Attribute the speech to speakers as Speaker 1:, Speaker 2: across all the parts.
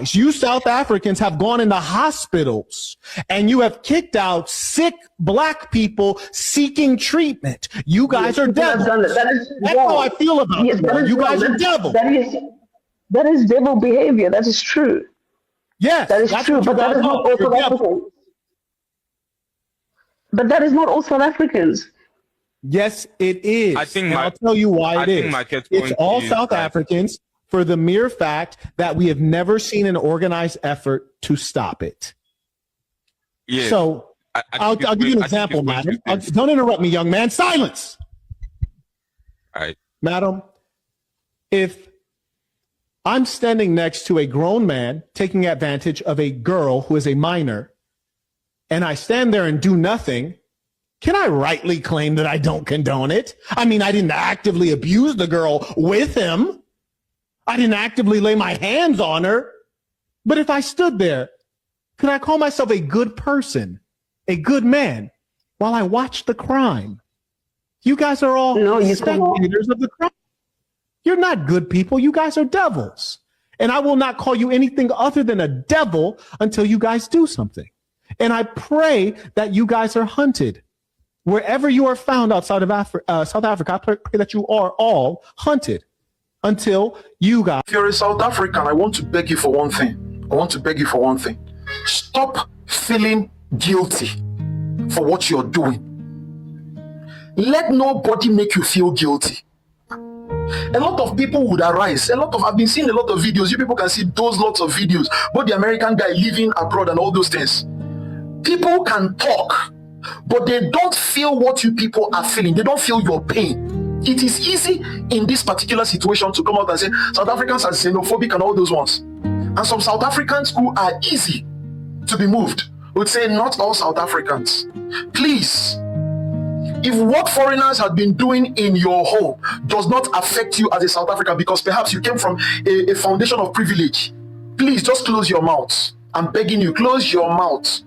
Speaker 1: guys, you South Africans have gone into hospitals and you have kicked out sick black people seeking treatment. You guys are devils. That's how I feel about you. You guys are devils.
Speaker 2: That is devil behavior. That is true.
Speaker 1: Yes,
Speaker 2: that is true. But that is not all South Africans. But that is not all South Africans.
Speaker 1: Yes, it is. I'll tell you why it is. It's all South Africans for the mere fact that we have never seen an organized effort to stop it.
Speaker 3: Yeah.
Speaker 1: So I'll give you an example, madam. Don't interrupt me, young man. Silence.
Speaker 3: All right.
Speaker 1: Madam, if I'm standing next to a grown man taking advantage of a girl who is a minor, and I stand there and do nothing, can I rightly claim that I don't condone it? I mean, I didn't actively abuse the girl with him. I didn't actively lay my hands on her. But if I stood there, could I call myself a good person, a good man, while I watched the crime? You guys are all spectators of the crime. You're not good people. You guys are devils. And I will not call you anything other than a devil until you guys do something. And I pray that you guys are hunted. Wherever you are found outside of South Africa, I pray that you are all hunted until you guys.
Speaker 4: If you're a South African, I want to beg you for one thing. Stop feeling guilty for what you're doing. Let nobody make you feel guilty. A lot of people would arise. I've been seeing a lot of videos. You people can see those lots of videos. Both the American guy living abroad and all those things. People can talk, but they don't feel what you people are feeling. They don't feel your pain. It is easy in this particular situation to come out and say South Africans are xenophobic and all those ones. And some South Africans who are easy to be moved would say not all South Africans. Please, if what foreigners have been doing in your home does not affect you as a South African because perhaps you came from a foundation of privilege, please just close your mouth. I'm begging you, close your mouth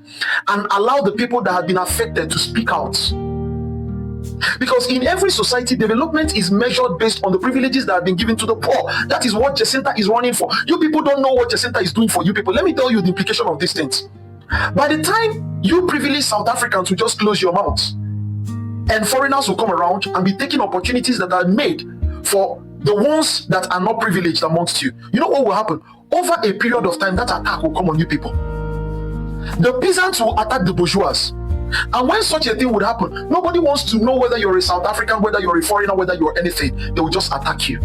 Speaker 4: and allow the people that have been affected to speak out. Because in every society, development is measured based on the privileges that have been given to the poor. That is what Jacinta is running for. You people don't know what Jacinta is doing for you people. Let me tell you the implication of these things. By the time you privileged South Africans will just close your mouth, and foreigners will come around and be taking opportunities that are made for the ones that are not privileged amongst you. You know what will happen? Over a period of time, that attack will come on you people. The peasants will attack the bourgeois. And when such a thing would happen, nobody wants to know whether you're a South African, whether you're a foreigner, whether you're anything. They will just attack you.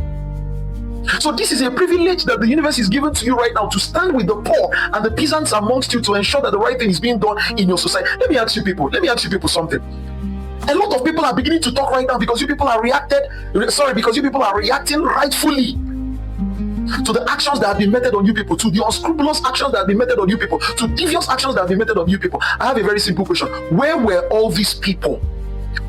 Speaker 4: So this is a privilege that the universe is given to you right now, to stand with the poor and the peasants amongst you to ensure that the right thing is being done in your society. Let me ask you people something. A lot of people are beginning to talk right now because you people are reacting rightfully to the actions that have been meted on you people, to the unscrupulous actions that have been meted on you people, to devious actions that have been meted on you people. I have a very simple question. Where were all these people?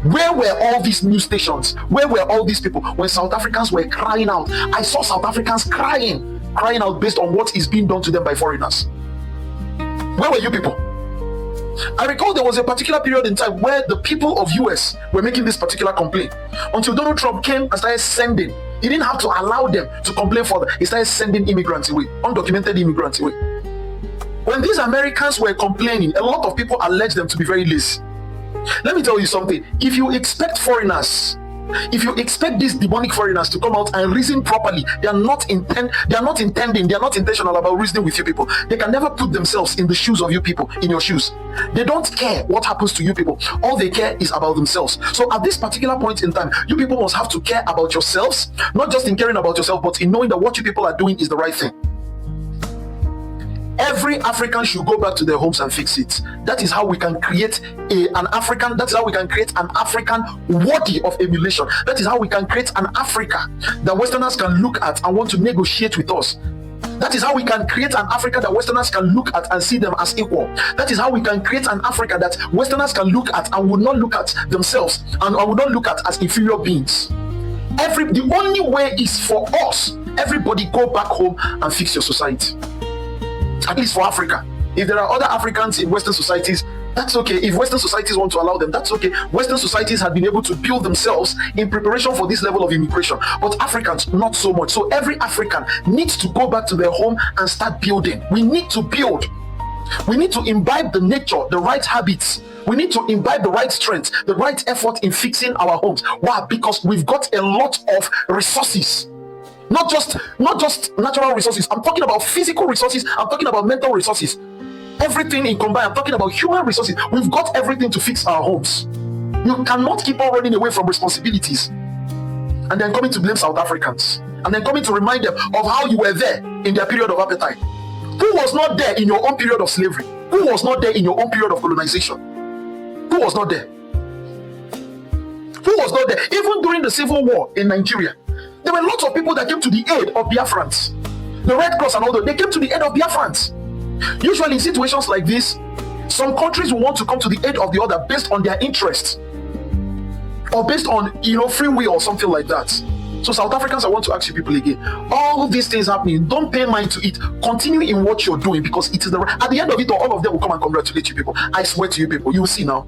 Speaker 4: Where were all these news stations? Where were all these people when South Africans were crying out? I saw South Africans crying out based on what is being done to them by foreigners. Where were you people? I recall there was a particular period in time where the people of US were making this particular complaint until Donald Trump came and started sending. He didn't have to allow them to complain further. He started sending immigrants away, undocumented immigrants away. When these Americans were complaining, a lot of people alleged them to be very lazy. Let me tell you something. If you expect these demonic foreigners to come out and reason properly, they are not intentional about reasoning with you people. They can never put themselves in the shoes of you people, in your shoes. They don't care what happens to you people. All they care is about themselves. So at this particular point in time, you people must have to care about yourselves, not just in caring about yourself, but in knowing that what you people are doing is the right thing. Every African should go back to their homes and fix it. That is how we can create an African worthy of emulation. That is how we can create an Africa that Westerners can look at and want to negotiate with us. That is how we can create an Africa that Westerners can look at and see them as equal. That is how we can create an Africa that Westerners can look at and would not look at themselves and would not look at as inferior beings. The only way is for us. Everybody go back home and fix your society. At least for Africa. If there are other Africans in Western societies, That's okay. If Western societies want to allow them, that's okay. Western societies have been able to build themselves in preparation for this level of immigration, but Africans, not so much. So every African needs to go back to their home and start building. We need to build. We need to imbibe the nature, the right habits. We need to imbibe the right strength, the right effort in fixing our homes. Why? Because we've got a lot of resources. Not just natural resources. I'm talking about physical resources. I'm talking about mental resources. Everything in combined. I'm talking about human resources. We've got everything to fix our homes. You cannot keep on running away from responsibilities and then coming to blame South Africans and then coming to remind them of how you were there in their period of apartheid. Who was not there in your own period of slavery? Who was not there in your own period of colonization? Who was not there? Who was not there? Even during the civil war in Nigeria, there were lots of people that came to the aid of Biafrans. The Red Cross and all that, they came to the aid of Biafrans. Usually in situations like this, some countries will want to come to the aid of the other based on their interests or based on, free will or something like that. So South Africans, I want to ask you people again, all of these things happening, don't pay mind to it. Continue in what you're doing, because it is at the end of it all of them will come and congratulate you people. I swear to you people, you will see now.